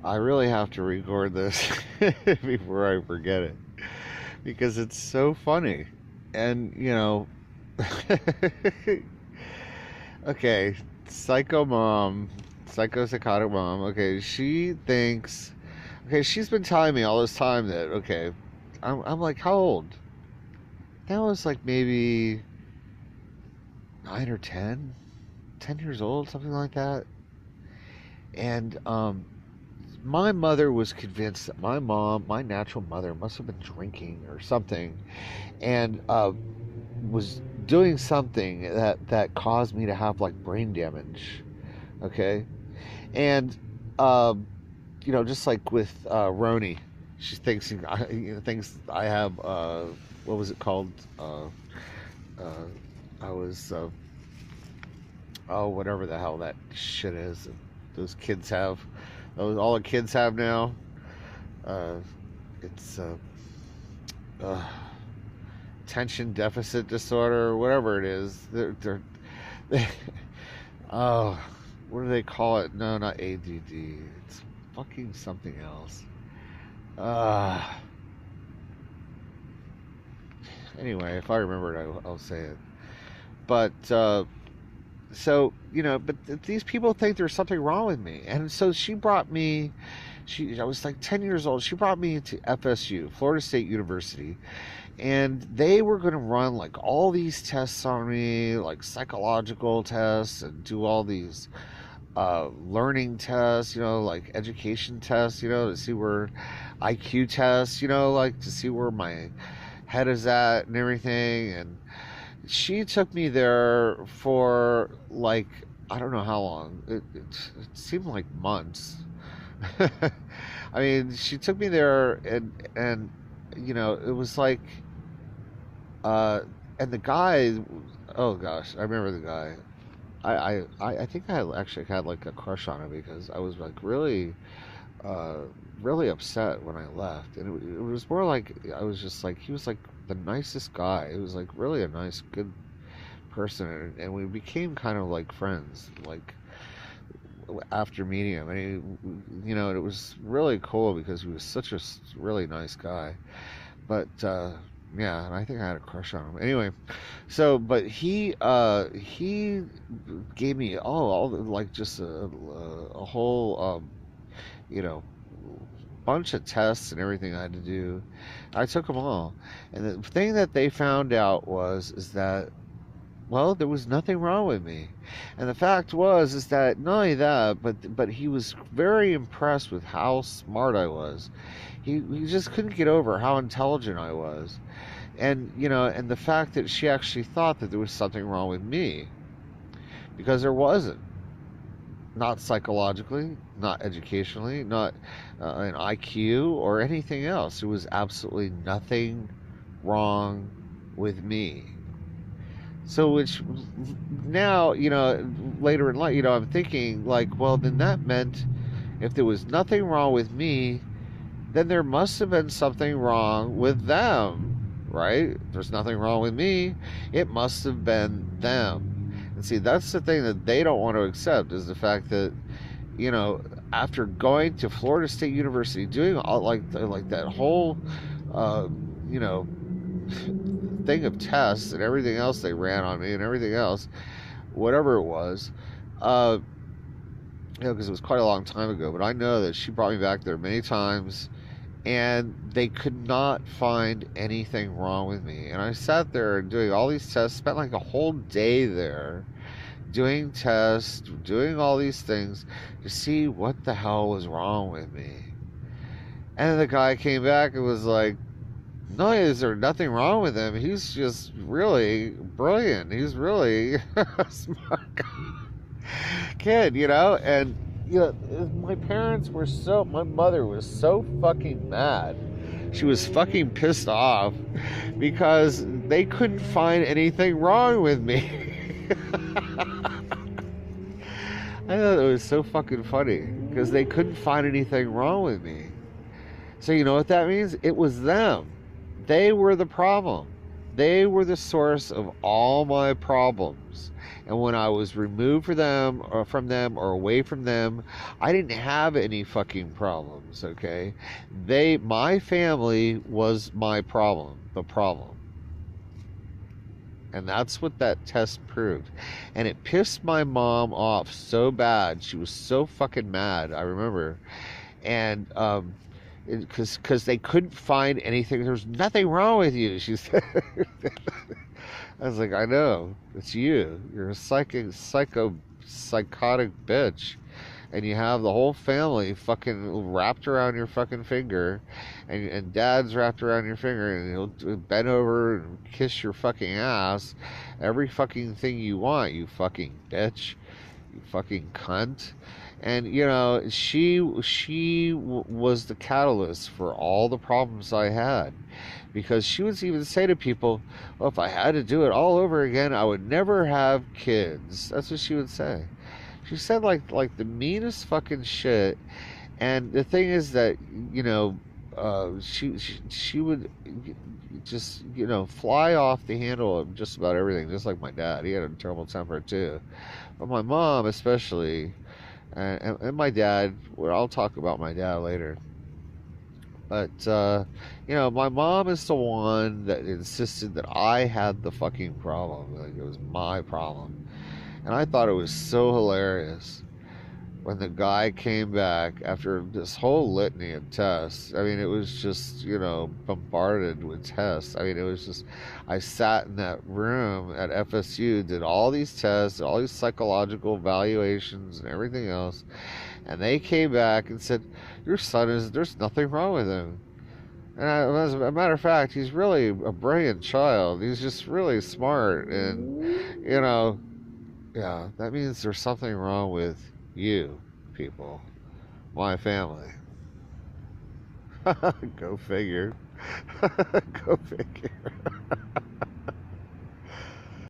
I really have to record this before I forget it because it's so funny. And, okay, psycho mom, psychotic mom. Okay, she thinks, okay, she's been telling me all this time that, okay, I'm like, how old? That was like maybe 9 or 10, 10 years old, something like that. And, my mother was convinced that my mom, my natural mother, must have been drinking or something, and was doing something that caused me to have like brain damage. Okay, and just like with RONI, she thinks thinks I have what was it called? Uh, I was oh, whatever the hell that shit is. That those kids have. Those all the kids have now. Uh, it's uh, attention deficit disorder, or whatever it is. They, oh, what do they call it? No, not ADD. It's fucking something else. Uh, anyway, if I remember it, I'll say it. But so but these people think there's something wrong with me, and so she brought me. I was like 10 years old. She brought me to FSU, Florida State University, and they were going to run like all these tests on me, like psychological tests, and do all these learning tests, like education tests, to see where IQ tests, like to see where my head is at and everything. And she took me there for like, I don't know how long. It seemed like months. I mean, she took me there, and it was like, uh, and the guy, oh gosh, I remember the guy. I think I actually had like a crush on him because I was like uh, really upset when I left, and it was more like I was just like he was like the nicest guy. It was like really a nice, good person, and we became kind of like friends, like after meeting him. And it was really cool because he was such a really nice guy. But yeah, and I think I had a crush on him. Anyway, so but he gave me all like just a whole you know bunch of tests and everything I had to do. I took them all, and the thing that they found out is that, well, there was nothing wrong with me. And the fact is that not only that, but he was very impressed with how smart I was. He just couldn't get over how intelligent I was. And and the fact that she actually thought that there was something wrong with me, because there wasn't. Not psychologically, not educationally, not an IQ or anything else. There was absolutely nothing wrong with me. So, which now, later in life, I'm thinking, like, well, then that meant if there was nothing wrong with me, then there must have been something wrong with them, right? If there's nothing wrong with me, it must have been them. And see, that's the thing that they don't want to accept, is the fact that, after going to Florida State University, doing all like that whole, uh, you know, thing of tests and everything else they ran on me and everything else, whatever it was, uh, because it was quite a long time ago. But I know that she brought me back there many times, and they could not find anything wrong with me. And I sat there and doing all these tests, spent like a whole day there doing tests, doing all these things to see what the hell was wrong with me. And the guy came back and was like, no, is there nothing wrong with him? He's just really brilliant. He's really a smart kid, And, my mother was so fucking mad. She was fucking pissed off because they couldn't find anything wrong with me. I thought it was so fucking funny because they couldn't find anything wrong with me. So you know what that means? It was them. They were the problem. They were the source of all my problems. And when I was removed from them or away from them, I didn't have any fucking problems, okay? My family was my problem, the problem. And that's what that test proved. And it pissed my mom off so bad. She was so fucking mad, I remember. And because they couldn't find anything. There's nothing wrong with you, she said. I was like, I know, it's you. You're a psychotic bitch, and you have the whole family fucking wrapped around your fucking finger, and dad's wrapped around your finger, and he'll bend over and kiss your fucking ass, every fucking thing you want, you fucking bitch, you fucking cunt. And you know, she was the catalyst for all the problems I had, because she would even say to people, well, if I had to do it all over again, I would never have kids. That's what she would say. She said like the meanest fucking shit. And the thing is that, you know, she would just, you know, fly off the handle of just about everything, just like my dad. He had a terrible temper too, but my mom especially. And my dad, well, I'll talk about my dad later. But, you know, my mom is the one that insisted that I had the fucking problem. Like, it was my problem. And I thought it was so hilarious when the guy came back after this whole litany of tests. I mean, it was just, you know, bombarded with tests. I mean, it was just, I sat in that room at FSU, did all these tests, all these psychological evaluations and everything else. And they came back and said, your son there's nothing wrong with him. And as a matter of fact, he's really a brilliant child. He's just really smart. And, you know, yeah, that means there's something wrong with you people, my family. Go figure. Go figure.